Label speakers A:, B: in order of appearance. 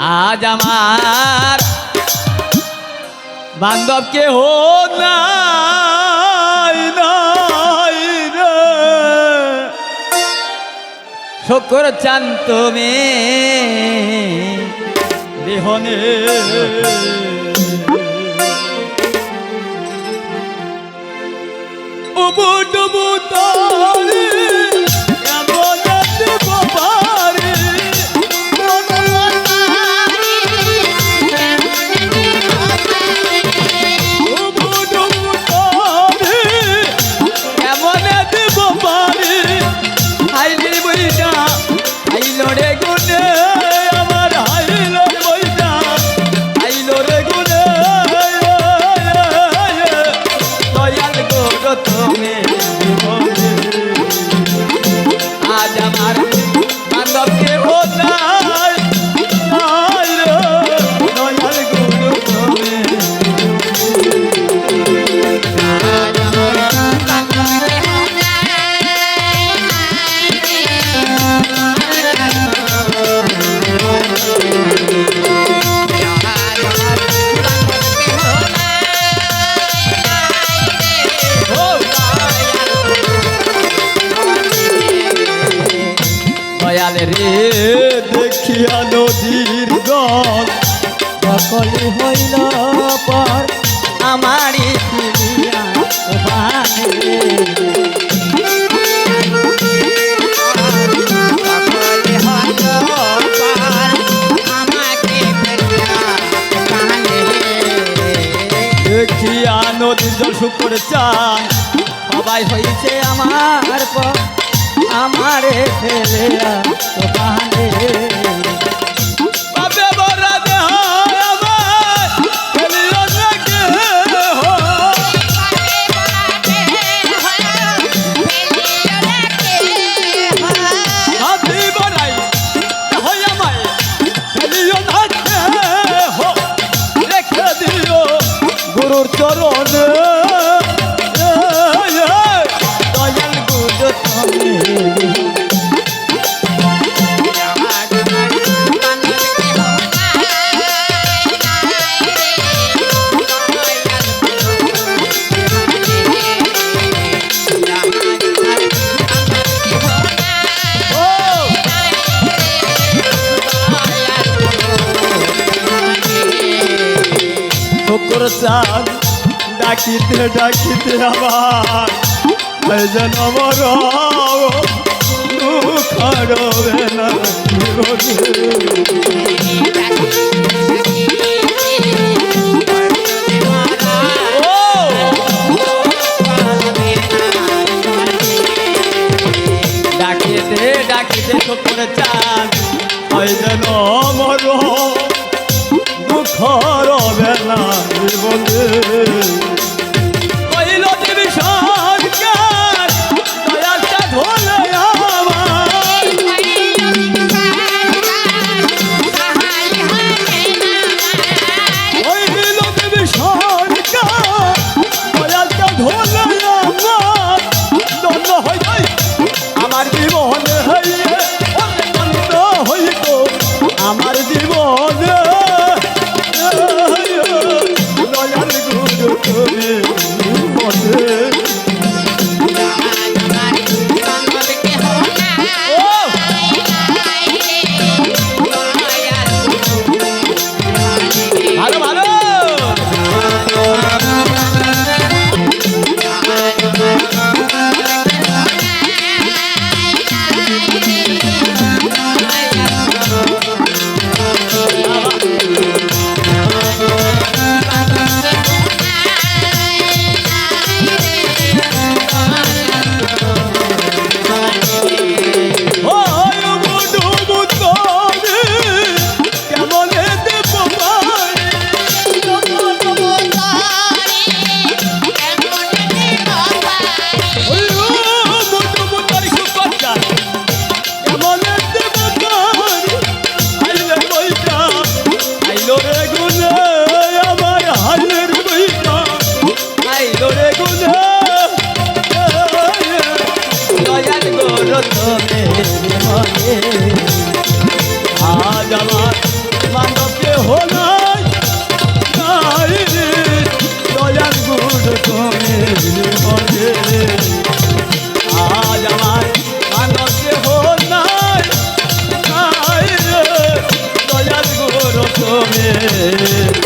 A: আজ আমার বান্ধব কেহ নাই নাই রে শকর চান তুমি বিহনে উবু ডুবু তারে রে দেখিয়া নদীর জল সকলে হইল পর আমারি ফিরিয়া দেখিয়া নদীর জল শুকর চান সবাই হইছে আমার পর আমারে ফেলিয়া তো বাহানে বাবে বড় দেহ আমার ফেলিয়া লাগে হো আদি বড়াই হয় আমায় ফেলিয়া লাগে হো রেখে দিও গুরুর চরণে দয়াল গুরু তুমি শকর চাঁদ ডাকিতে ডাকিতে আবার যেন আমার দুঃখ রবে না ডাকিতে ডাকিতে শকর চাঁদ যেন আমার দুঃখ রবে না জীবনে কইল দেবী সরকার দয়াটা ধরে আমার কইল দেবী সরকার দয়াটা ধরে আমার দণ্ড হইল আমার জীবনে হইয়ে দণ্ড হইত আমার জীবনে দয়াল গুরু তুমি মনে ভালো ভালো আজ আমার রে